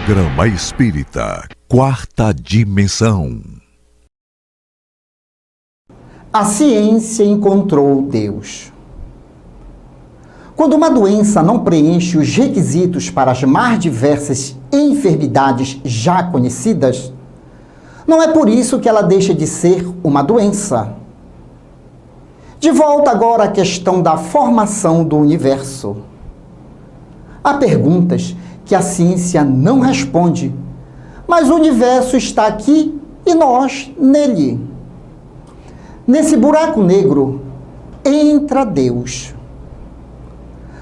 Programa Espírita Quarta Dimensão. A ciência encontrou Deus. Quando uma doença não preenche os requisitos para as mais diversas enfermidades já conhecidas, não é por isso que ela deixa de ser uma doença. De volta agora à questão da formação do universo. Há perguntas que a ciência não responde, mas o universo está aqui e nós nele. Nesse buraco negro entra Deus.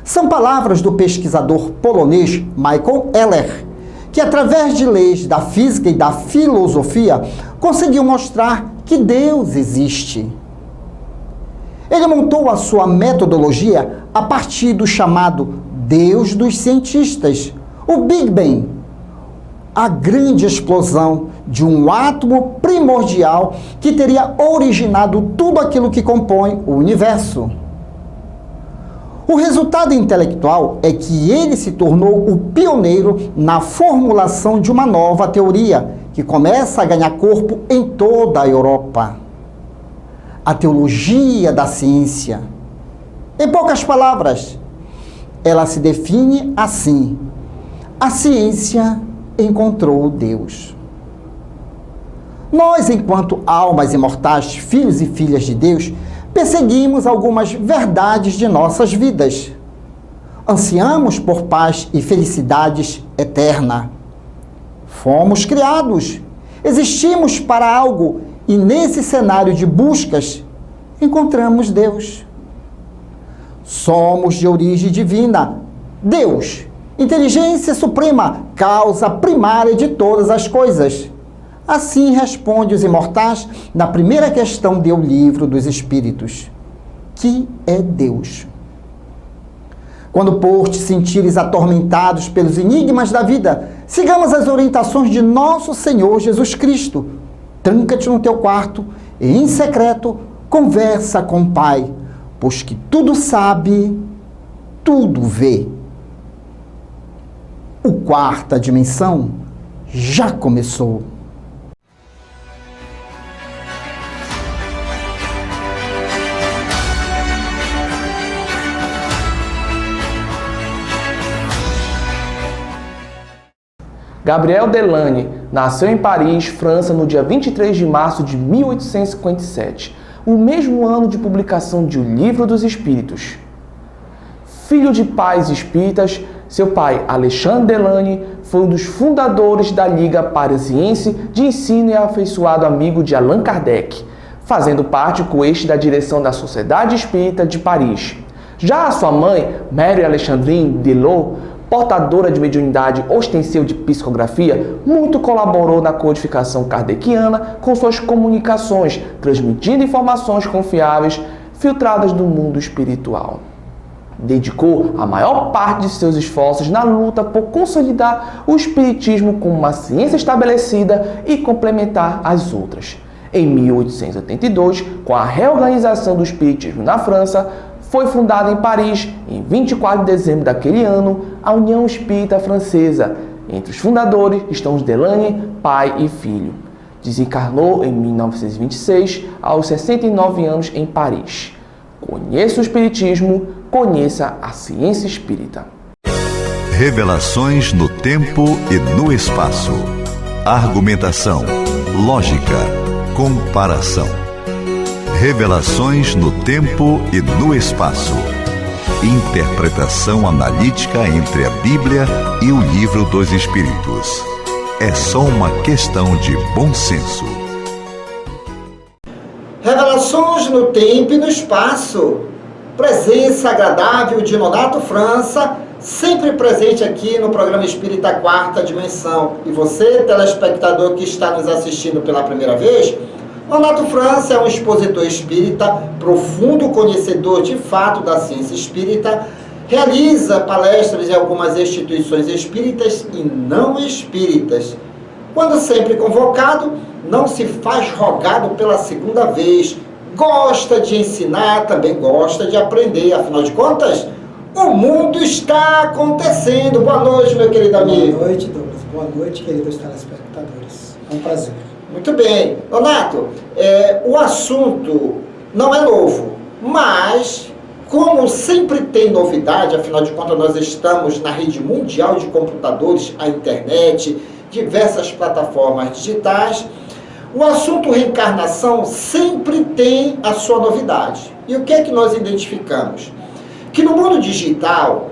São palavras do pesquisador polonês Michael Heller, que através de leis da física e da filosofia conseguiu mostrar que Deus existe. Ele montou a sua metodologia a partir do chamado Deus dos cientistas, o Big Bang, a grande explosão de um átomo primordial que teria originado tudo aquilo que compõe o universo. O resultado intelectual é que ele se tornou o pioneiro na formulação de uma nova teoria, que começa a ganhar corpo em toda a Europa. A teologia da ciência. Em poucas palavras, ela se define assim: a ciência encontrou Deus. Nós, enquanto almas imortais, filhos e filhas de Deus, perseguimos algumas verdades de nossas vidas. Ansiamos por paz e felicidades eterna. Fomos criados, existimos para algo e nesse cenário de buscas encontramos Deus. Somos de origem divina. Deus, inteligência suprema, causa primária de todas as coisas. Assim responde os imortais na primeira questão do Livro dos Espíritos: que é Deus? Quando por te sentires atormentados pelos enigmas da vida, sigamos as orientações de nosso Senhor Jesus Cristo. Tranca-te no teu quarto e, em secreto, conversa com o Pai, pois que tudo sabe, tudo vê. O Quarta Dimensão já começou. Gabriel Delany nasceu em Paris, França, no dia 23 de março de 1857, o mesmo ano de publicação de O Livro dos Espíritos. Filho de pais espíritas, seu pai, Alexandre Delany, foi um dos fundadores da Liga Parisiense de Ensino e afeiçoado amigo de Allan Kardec, fazendo parte com este da direção da Sociedade Espírita de Paris. Já a sua mãe, Mary Alexandrine Delot, portadora de mediunidade ostensiva de psicografia, muito colaborou na codificação kardeciana com suas comunicações, transmitindo informações confiáveis, filtradas do mundo espiritual. Dedicou a maior parte de seus esforços na luta por consolidar o espiritismo como uma ciência estabelecida e complementar às outras. Em 1882, com a reorganização do espiritismo na França, foi fundada em Paris, em 24 de dezembro daquele ano, a União Espírita Francesa. Entre os fundadores estão os Delany, pai e filho. Desencarnou em 1926, aos 69 anos, em Paris. Conheça o Espiritismo, conheça a ciência espírita. Revelações no tempo e no espaço. Argumentação, lógica, comparação. Revelações no tempo e no espaço. Interpretação analítica entre a Bíblia e o Livro dos Espíritos. É só uma questão de bom senso. Revelações no tempo e no espaço. Presença agradável de Nonato França, sempre presente aqui no programa Espírita Quarta Dimensão. E você, telespectador que está nos assistindo pela primeira vez, Nonato França é um expositor espírita, profundo conhecedor de fato da ciência espírita, realiza palestras em algumas instituições espíritas e não espíritas. Quando sempre convocado, não se faz rogado pela segunda vez, gosta de ensinar, também gosta de aprender, afinal de contas, O mundo está acontecendo. Boa noite, meu querido amigo. Boa noite, Douglas. Boa noite, queridos telespectadores. É um prazer. Muito bem. Donato, o assunto não é novo, mas como sempre tem novidade, afinal de contas nós estamos na rede mundial de computadores, a internet, diversas plataformas digitais, o assunto reencarnação sempre tem a sua novidade. E o que é que nós identificamos? Que no mundo digital,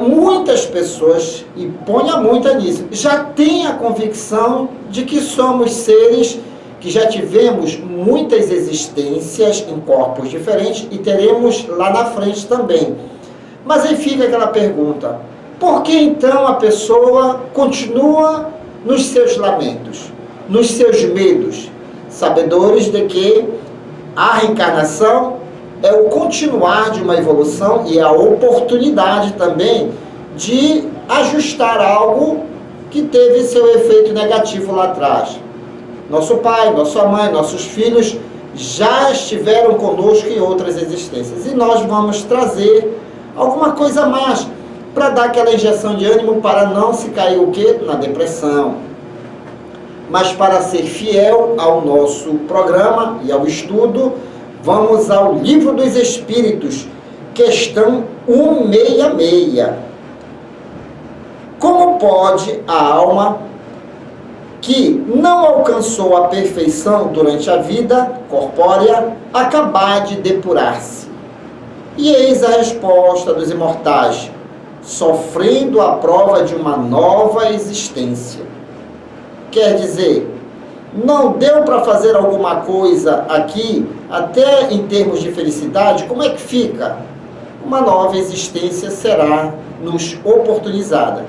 muitas pessoas, e ponha muita nisso, já têm a convicção de que somos seres que já tivemos muitas existências em corpos diferentes e teremos lá na frente também. Mas aí fica aquela pergunta, por que então a pessoa continua nos seus lamentos, nos seus medos, sabedores de que a reencarnação é o continuar de uma evolução e a oportunidade também de ajustar algo que teve seu efeito negativo lá atrás. Nosso pai, nossa mãe, nossos filhos já estiveram conosco em outras existências. E nós vamos trazer alguma coisa a mais para dar aquela injeção de ânimo para não se cair o quê? Na depressão. Mas para ser fiel ao nosso programa e ao estudo, vamos ao Livro dos Espíritos, questão 166. Como pode a alma que não alcançou a perfeição durante a vida corpórea acabar de depurar-se? E eis a resposta dos imortais, sofrendo a prova de uma nova existência. Quer dizer, não deu para fazer alguma coisa aqui, até em termos de felicidade, como é que fica? Uma nova existência será nos oportunizada.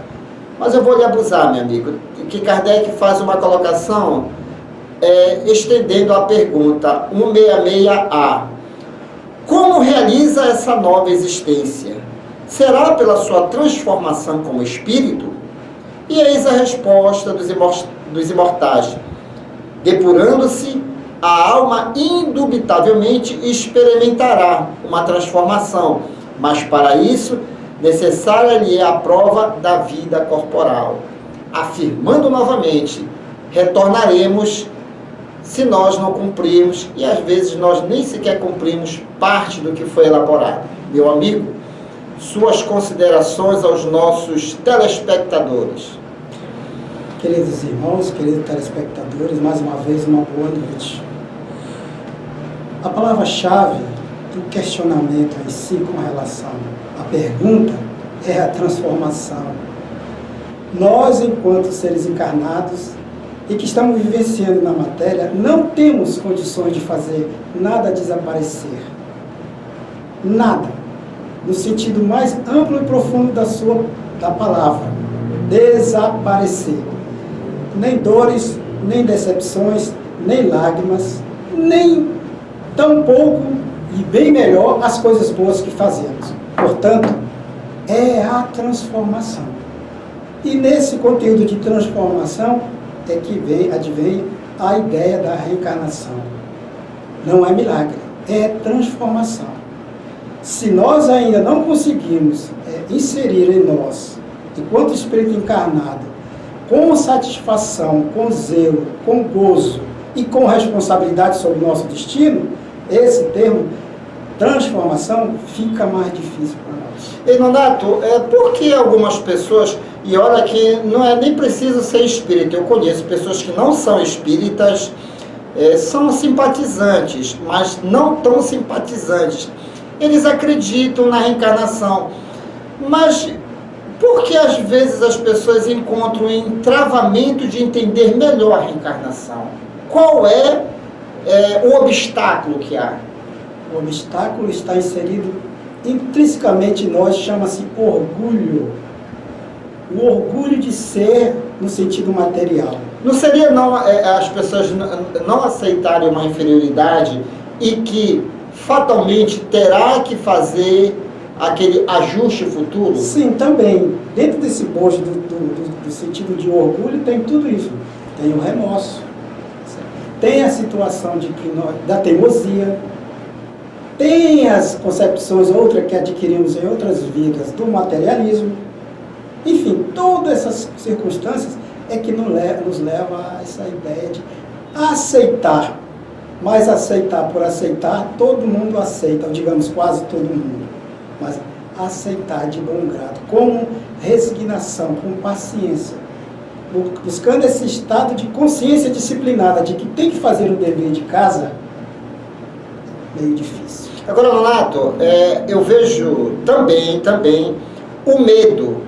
Mas eu vou lhe abusar, meu amigo, que Kardec faz uma colocação estendendo a pergunta 166A. Como realiza essa nova existência? Será pela sua transformação como espírito? E eis a resposta dos imortais. Depurando-se, a alma indubitavelmente experimentará uma transformação, mas para isso necessária lhe é a prova da vida corporal. Afirmando novamente, retornaremos se nós não cumprirmos, e às vezes nós nem sequer cumprimos parte do que foi elaborado. Meu amigo, suas considerações aos nossos telespectadores. Queridos irmãos, queridos telespectadores, mais uma vez uma boa noite. A palavra-chave do questionamento em si com relação à pergunta é a transformação. Nós, enquanto seres encarnados e que estamos vivenciando na matéria, não temos condições de fazer nada desaparecer. Nada. No sentido mais amplo e profundo da palavra. Desaparecer. Nem dores, nem decepções, nem lágrimas, nem tampouco e bem melhor as coisas boas que fazemos. Portanto, é a transformação. E nesse conteúdo de transformação é que advém a ideia da reencarnação. Não é milagre, é transformação. Se nós ainda não conseguimos inserir em nós, enquanto espírito encarnado, com satisfação, com zelo, com gozo e com responsabilidade sobre o nosso destino, esse termo, transformação, fica mais difícil para nós. E Nonato, por que algumas pessoas, e olha que não é nem preciso ser espírita, eu conheço pessoas que não são espíritas, são simpatizantes, mas não tão simpatizantes. Eles acreditam na reencarnação, mas por que às vezes as pessoas encontram em travamento de entender melhor a reencarnação? Qual é o obstáculo que há? O obstáculo está inserido intrinsecamente em nós, chama-se orgulho. O orgulho de ser no sentido material. Não seria as pessoas não aceitarem uma inferioridade e que fatalmente terá que fazer aquele ajuste futuro? Sim, também. Dentro desse bojo do sentido de orgulho tem tudo isso. Tem o remorso. Tem a situação da teimosia. Tem as concepções, outras que adquirimos em outras vidas, do materialismo. Enfim, todas essas circunstâncias é que nos leva a essa ideia de aceitar. Mas aceitar por aceitar, todo mundo aceita, ou digamos quase todo mundo. Mas aceitar de bom grado, com resignação, com paciência, buscando esse estado de consciência disciplinada de que tem que fazer o dever de casa, meio difícil. Agora, Nonato, eu vejo também o medo,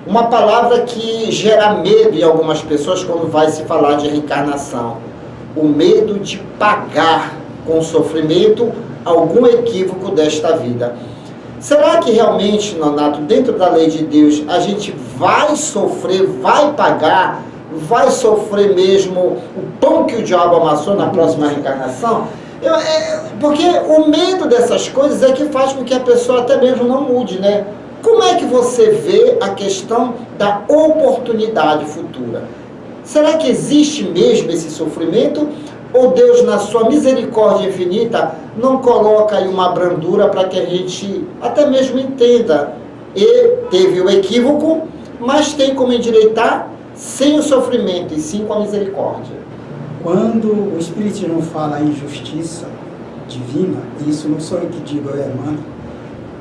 uma palavra que gera medo em algumas pessoas quando vai se falar de reencarnação. O medo de pagar com sofrimento algum equívoco desta vida. Será que realmente, Nonato, dentro da lei de Deus, a gente vai sofrer, vai pagar, vai sofrer mesmo o pão que o diabo amassou na próxima reencarnação? Porque o medo dessas coisas é que faz com que a pessoa até mesmo não mude, né? Como é que você vê a questão da oportunidade futura? Será que existe mesmo esse sofrimento? Ou Deus, na sua misericórdia infinita, não coloca aí uma brandura para que a gente até mesmo entenda? E teve o equívoco, mas tem como endireitar sem o sofrimento e sim com a misericórdia. Quando o Espiritismo fala em justiça divina, e isso não sou eu que digo, é Emmanuel,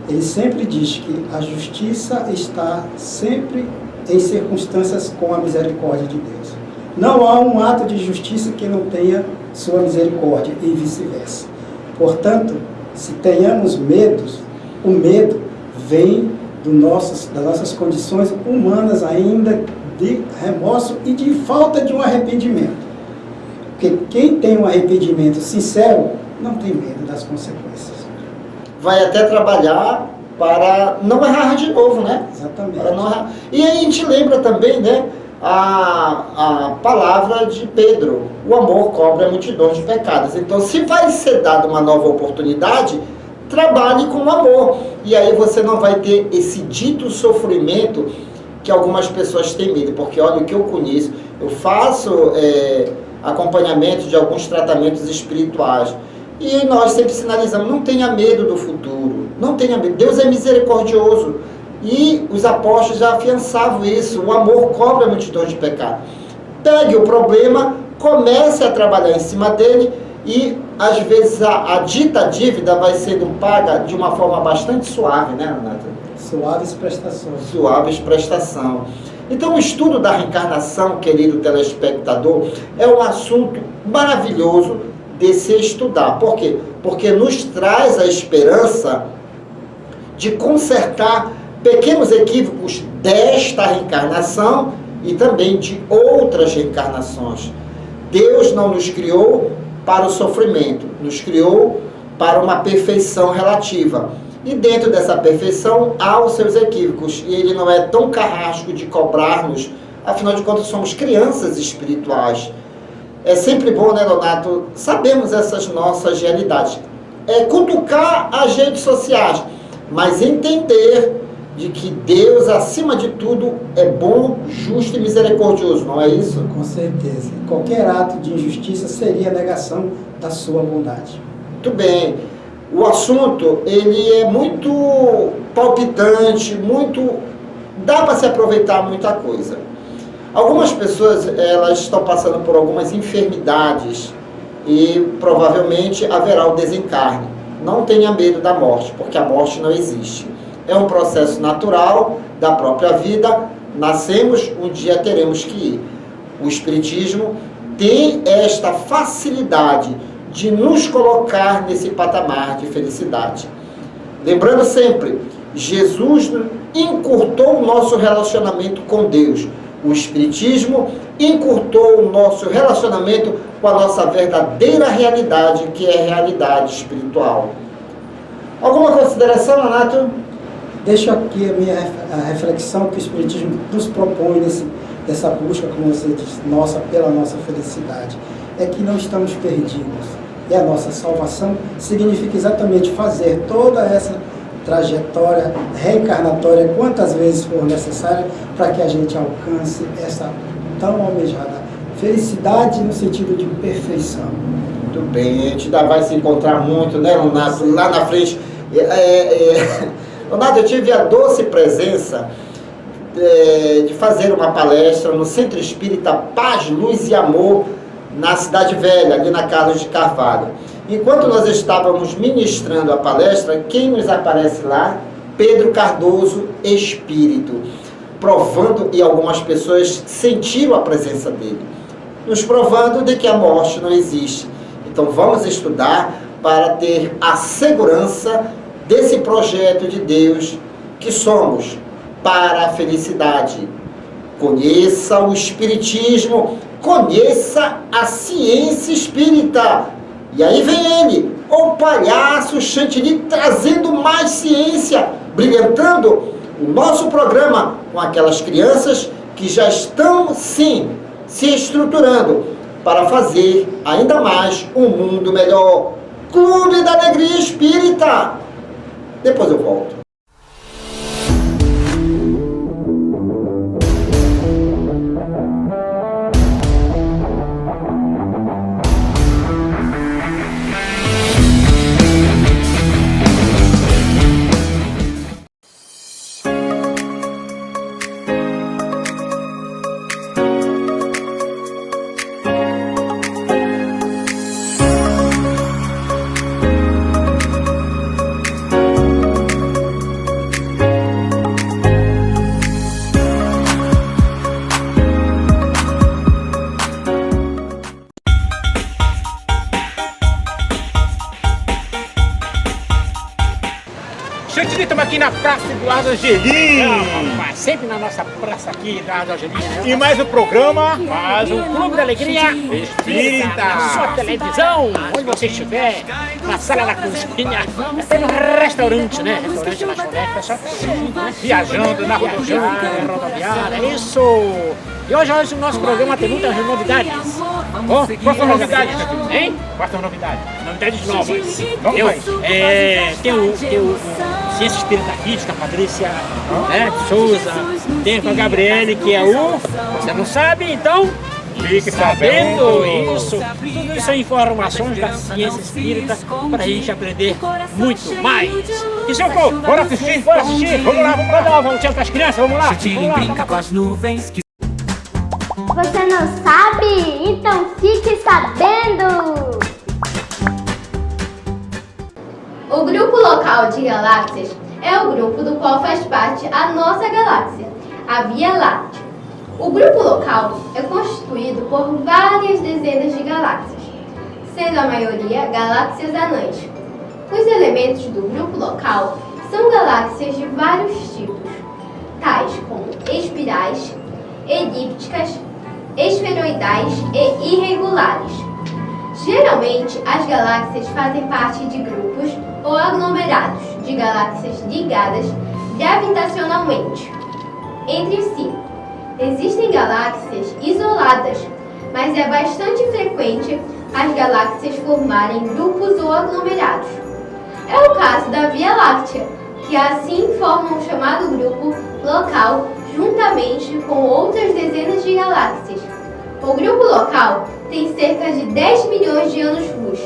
ele sempre diz que a justiça está sempre em circunstâncias com a misericórdia de Deus. Não há um ato de justiça que não tenha sua misericórdia e vice-versa. Portanto, se tenhamos medos, o medo vem das nossas condições humanas ainda de remorso e de falta de um arrependimento. Porque quem tem um arrependimento sincero não tem medo das consequências. Vai até trabalhar para não errar de novo, né? Exatamente. Para não errar. E aí a gente lembra também, né, a palavra de Pedro: o amor cobre a multidão de pecados. Então, se vai ser dada uma nova oportunidade, trabalhe com o amor. E aí você não vai ter esse dito sofrimento que algumas pessoas têm medo. Porque olha, o que eu conheço, eu faço acompanhamento de alguns tratamentos espirituais. E nós sempre sinalizamos: não tenha medo do futuro, não tenha medo. Deus é misericordioso. E os apóstolos já afiançavam isso: o amor cobre a multidão de pecados. Pegue o problema, comece a trabalhar em cima dele e, às vezes, a dita dívida vai sendo paga de uma forma bastante suave, né, Renato? Suaves prestações. Suaves prestação. Então, o estudo da reencarnação, querido telespectador, é um assunto maravilhoso de se estudar. Por quê? Porque nos traz a esperança de consertar pequenos equívocos desta reencarnação e também de outras reencarnações. Deus não nos criou para o sofrimento, nos criou para uma perfeição relativa. E dentro dessa perfeição há os seus equívocos. E Ele não é tão carrasco de cobrar-nos, afinal de contas somos crianças espirituais. É sempre bom, né, Donato, sabermos essas nossas realidades. Cutucar as redes sociais, mas entender de que Deus, acima de tudo, é bom, justo e misericordioso, não é isso? Com certeza. Qualquer ato de injustiça seria a negação da sua bondade. Muito bem. O assunto, ele é muito palpitante, dá para se aproveitar muita coisa. Algumas pessoas, elas estão passando por algumas enfermidades e provavelmente haverá o desencarne. Não tenha medo da morte, porque a morte não existe. É um processo natural da própria vida. Nascemos, um dia teremos que ir. O Espiritismo tem esta facilidade de nos colocar nesse patamar de felicidade. Lembrando sempre, Jesus encurtou o nosso relacionamento com Deus. O Espiritismo encurtou o nosso relacionamento com a nossa verdadeira realidade, que é a realidade espiritual. Alguma consideração, Renato? Deixo aqui a reflexão que o Espiritismo nos propõe dessa busca, como você disse, pela nossa felicidade. É que não estamos perdidos. E a nossa salvação significa exatamente fazer toda essa trajetória reencarnatória quantas vezes for necessária para que a gente alcance essa tão almejada felicidade no sentido de perfeição. Muito bem, a gente ainda vai se encontrar muito, né, Leonardo? Lá na frente. Leonardo, eu tive a doce presença de fazer uma palestra no Centro Espírita Paz, Luz e Amor, na Cidade Velha, ali na Carlos de Carvalho. Enquanto nós estávamos ministrando a palestra, quem nos aparece lá? Pedro Cardoso, espírito, provando, e algumas pessoas sentiram a presença dele, nos provando de que a morte não existe. Então vamos estudar para ter a segurança desse projeto de Deus que somos para a felicidade. Conheça o Espiritismo, conheça a ciência espírita. E aí vem ele, o palhaço Chantilly, trazendo mais ciência, brilhantando o nosso programa com aquelas crianças que já estão, sim, se estruturando para fazer ainda mais um mundo melhor. Clube da Alegria Espírita. Depois eu volto. Chantilly, estamos aqui na Praça Eduardo Angelim. Sempre na nossa praça aqui, Eduardo Angelim. E mais um programa, mais um Clube da Alegria Espírita. Na sua televisão, onde você estiver, na sala da cozinha, até no restaurante, né? Restaurante lanchonete, pessoal, né? Viajando na rodoviária, é isso. E hoje o nosso programa tem muitas novidades. Quais são as novidades, hein? Quais são as novidades? Novidades novas. Tem o Ciência Espírita Kids, com a Patrícia, né, Souza. Tem com a Gabriele, que é o... Você não sabe, então... Fique sabendo isso. Tudo isso são informações da ciência espírita para a gente aprender muito mais. E seu povo, bora assistir? Bora assistir? Vamos lá, vamos tirar com as crianças, vamos lá. Brinca com as nuvens que... Você não sabe? Então fique sabendo! O grupo local de galáxias é o grupo do qual faz parte a nossa galáxia, a Via Láctea. O grupo local é constituído por várias dezenas de galáxias, sendo a maioria galáxias anãs. Os elementos do grupo local são galáxias de vários tipos, tais como espirais, elípticas, esferoidais e irregulares. Geralmente, as galáxias fazem parte de grupos ou aglomerados de galáxias ligadas gravitacionalmente entre si. Existem galáxias isoladas, mas é bastante frequente as galáxias formarem grupos ou aglomerados. É o caso da Via Láctea, que assim forma um chamado grupo local juntamente com outras dezenas de galáxias. O grupo local tem cerca de 10 milhões de anos-luz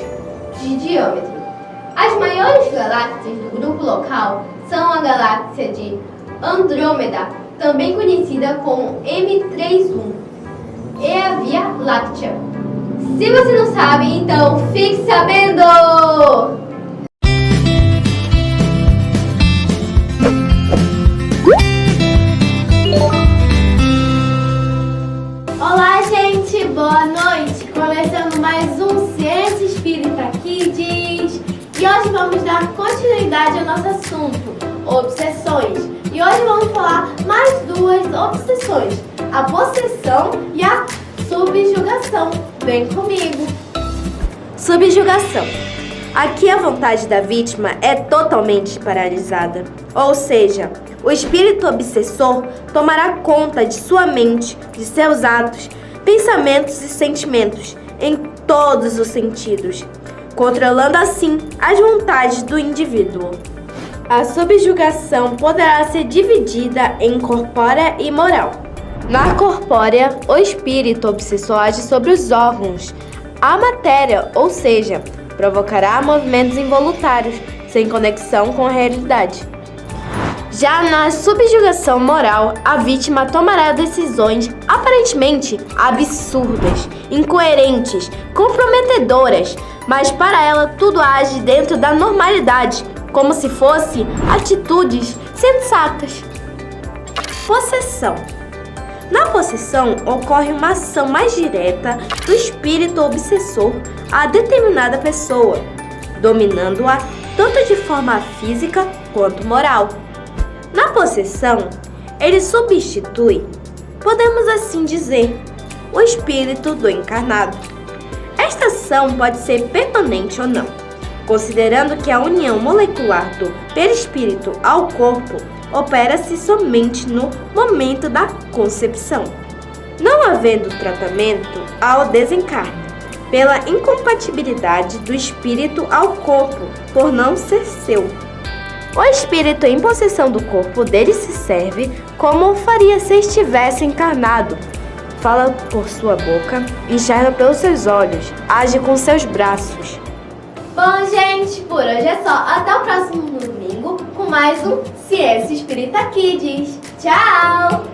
de diâmetro. As maiores galáxias do grupo local são a galáxia de Andrômeda, também conhecida como M31, e a Via Láctea. Se você não sabe, então fique sabendo! Olá, gente! Boa noite! Começando mais um Ciência Espírita Kids. E hoje vamos dar continuidade ao nosso assunto, obsessões. E hoje vamos falar mais duas obsessões, a possessão e a subjugação. Vem comigo! Subjugação. Aqui a vontade da vítima é totalmente paralisada, ou seja, o espírito obsessor tomará conta de sua mente, de seus atos, pensamentos e sentimentos, em todos os sentidos, controlando assim as vontades do indivíduo. A subjugação poderá ser dividida em corpórea e moral. Na corpórea, o espírito obsessor age sobre os órgãos, à matéria, ou seja, provocará movimentos involuntários, sem conexão com a realidade. Já na subjugação moral, a vítima tomará decisões aparentemente absurdas, incoerentes, comprometedoras, mas para ela tudo age dentro da normalidade, como se fossem atitudes sensatas. Possessão. Na possessão, ocorre uma ação mais direta do espírito obsessor a determinada pessoa, dominando-a tanto de forma física quanto moral. Na possessão, ele substitui, podemos assim dizer, o espírito do encarnado. Esta ação pode ser permanente ou não, considerando que a união molecular do perispírito ao corpo opera-se somente no momento da concepção, não havendo tratamento ao desencarne, pela incompatibilidade do espírito ao corpo, por não ser seu. O espírito em possessão do corpo dele se serve como faria se estivesse encarnado. Fala por sua boca, enxerga pelos seus olhos, age com seus braços. Bom, gente, por hoje é só. Até o próximo domingo com mais um Ciência Espírita Kids. Tchau!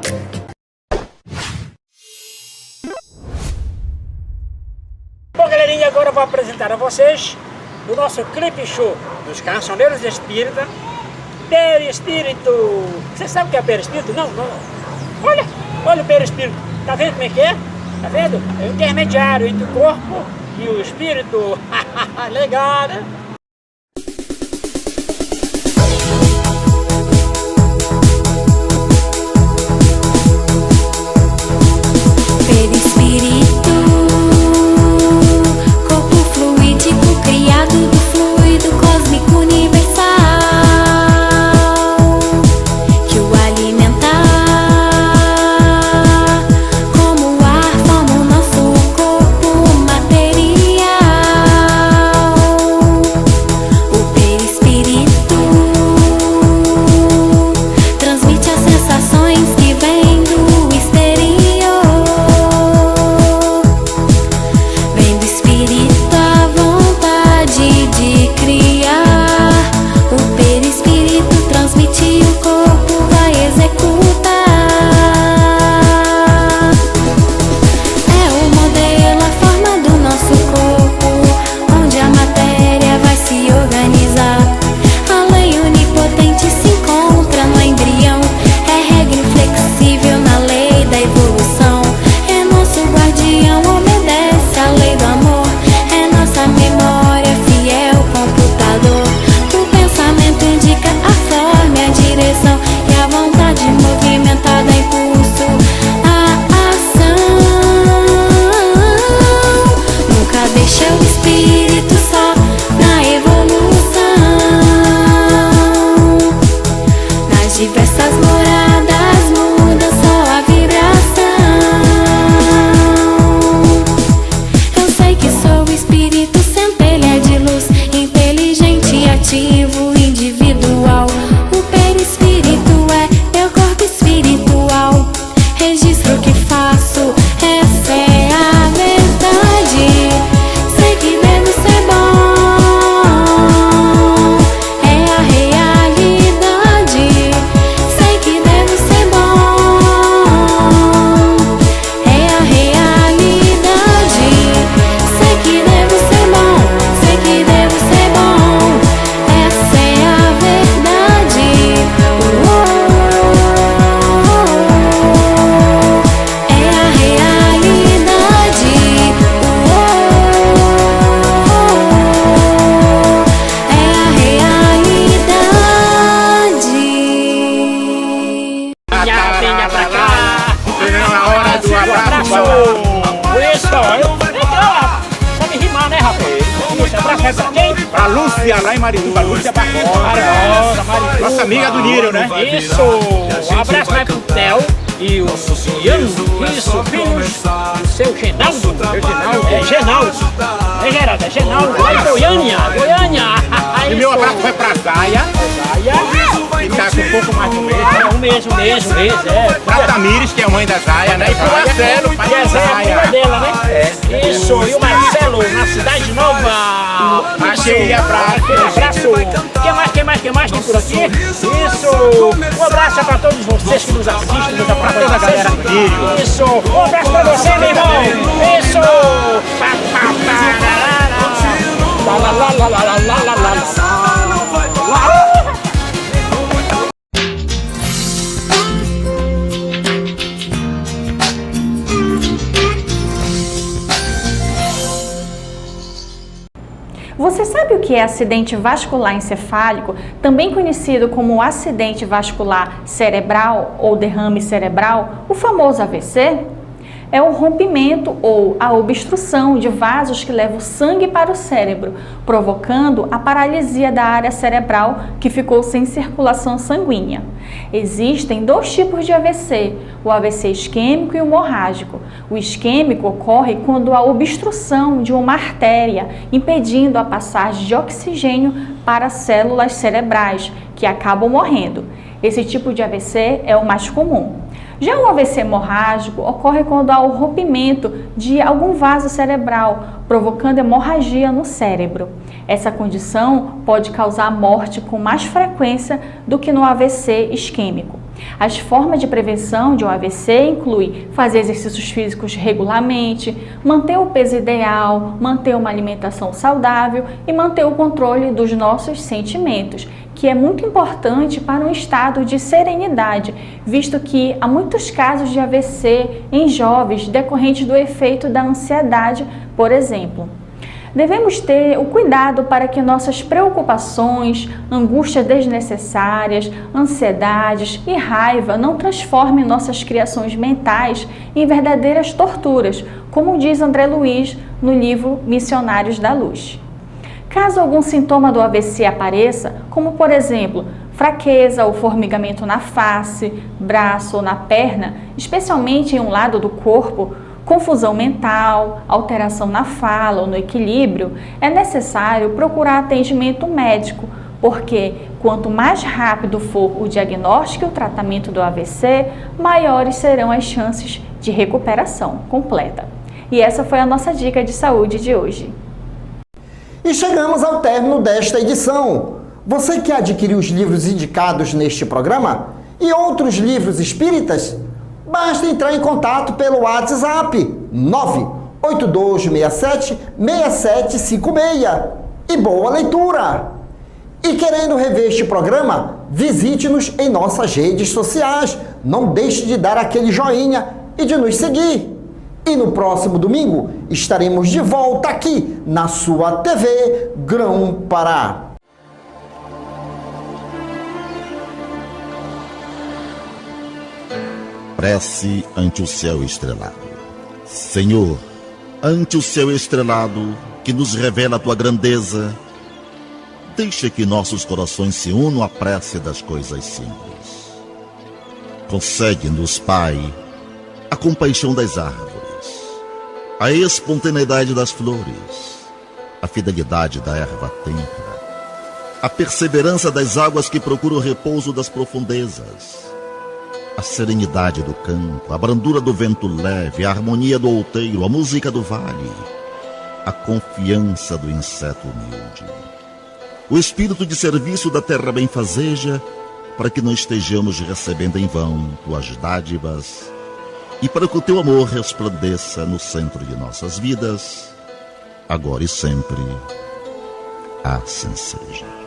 Bom, galerinha, agora eu vou apresentar a vocês o nosso clipe show dos Cancioneiros Espírita, Perispírito. Você sabe o que é perispírito? Não. Olha o perispírito. Tá vendo como é que é? Tá vendo? É o intermediário entre o corpo e o espírito. Legal, né? Perispírito, corpo fluídico criado do fluido cósmico universal, que o alimenta como o ar forma o nosso corpo material. O perispírito transmite as sensações que vêm do exterior. Vem do espírito a vontade de criar. O perispírito transmite e o corpo vai executar. É o modelo, a forma do nosso corpo, onde a matéria vai se organizar. A lei onipotente se encontra no embrião. É regra inflexível na lei da evolução. É nosso guardião, obedece à lei do amor. É nossa memória, fiel computador. O pensamento indica a forma e a direção, e a vontade movimentada impulso a ação. Nunca deixa o espírito só na evolução. Nas diversas moradas muda só a vibração. Eu sei que sou o espírito centelha de luz, inteligente, ativo, individual. O perispírito é meu corpo espiritual. Registro o que faço, essa é a verdade. Sei que devo ser bom, é a realidade. Sei que devo ser bom, é a realidade. Sei que devo ser bom, sei que devo ser bom, essa é a verdade. É a realidade. É a realidade. Venha pra cá. Chegando a hora do abraço. Isso. Sabe rimar, né, rapaz? Esse abraço é pra quem? Pra Lúcia, lá em Marituba. Lúcia Barbosa. Nossa amiga do Nírio, né? Isso. Um abraço vai pro Theo e o Ciano. Isso, filhos do seu Genaldo. É Genaldo. É Geraldo, é Genaldo. Lá em Goiânia. E meu abraço vai pra Zaya. Que tá com um pouco mais de um mês. mesmo. Pra Tamires, que é a mãe da Zaya, né? E pro Marcelo, pai E a da Zé é a Zaya. prima dela, né? Isso, e o Marcelo, na Cidade Nova. Aquele abraço. Aquele abraço. Quem mais tem por aqui? Isso. Um abraço pra todos vocês que nos assistem, nos acompanham. Pra toda a galera aqui. Isso. Um abraço pra você, meu irmão. Isso. Você sabe o que é acidente vascular encefálico, também conhecido como acidente vascular cerebral ou derrame cerebral, o famoso AVC? É o rompimento ou a obstrução de vasos que levam sangue para o cérebro, provocando a paralisia da área cerebral que ficou sem circulação sanguínea. Existem dois tipos de AVC, o AVC isquêmico e o hemorrágico. O isquêmico ocorre quando há obstrução de uma artéria, impedindo a passagem de oxigênio para células cerebrais, que acabam morrendo. Esse tipo de AVC é o mais comum. Já o AVC hemorrágico ocorre quando há o rompimento de algum vaso cerebral, provocando hemorragia no cérebro. Essa condição pode causar morte com mais frequência do que no AVC isquêmico. As formas de prevenção de um AVC incluem fazer exercícios físicos regularmente, manter o peso ideal, manter uma alimentação saudável e manter o controle dos nossos sentimentos, que é muito importante para um estado de serenidade, visto que há muitos casos de AVC em jovens decorrentes do efeito da ansiedade, por exemplo. Devemos ter o cuidado para que nossas preocupações, angústias desnecessárias, ansiedades e raiva não transformem nossas criações mentais em verdadeiras torturas, como diz André Luiz no livro Missionários da Luz. Caso algum sintoma do AVC apareça, como por exemplo, fraqueza ou formigamento na face, braço ou na perna, especialmente em um lado do corpo, confusão mental, alteração na fala ou no equilíbrio, é necessário procurar atendimento médico, porque quanto mais rápido for o diagnóstico e o tratamento do AVC, maiores serão as chances de recuperação completa. E essa foi a nossa dica de saúde de hoje. E chegamos ao término desta edição. Você que adquiriu os livros indicados neste programa e outros livros espíritas, basta entrar em contato pelo WhatsApp 98267-6756. E boa leitura! E querendo rever este programa, visite-nos em nossas redes sociais. Não deixe de dar aquele joinha e de nos seguir. E no próximo domingo estaremos de volta aqui na sua TV Grão-Pará. Prece ante o céu estrelado. Senhor, ante o céu estrelado que nos revela a tua grandeza, deixa que nossos corações se unam à prece das coisas simples. Concede-nos, Pai, a compaixão das árvores, a espontaneidade das flores, a fidelidade da erva tenra, a perseverança das águas que procuram o repouso das profundezas, a serenidade do campo, a brandura do vento leve, a harmonia do outeiro, a música do vale, a confiança do inseto humilde, o espírito de serviço da terra benfazeja, para que não estejamos recebendo em vão tuas dádivas e para que o teu amor resplandeça no centro de nossas vidas, agora e sempre. Assim seja.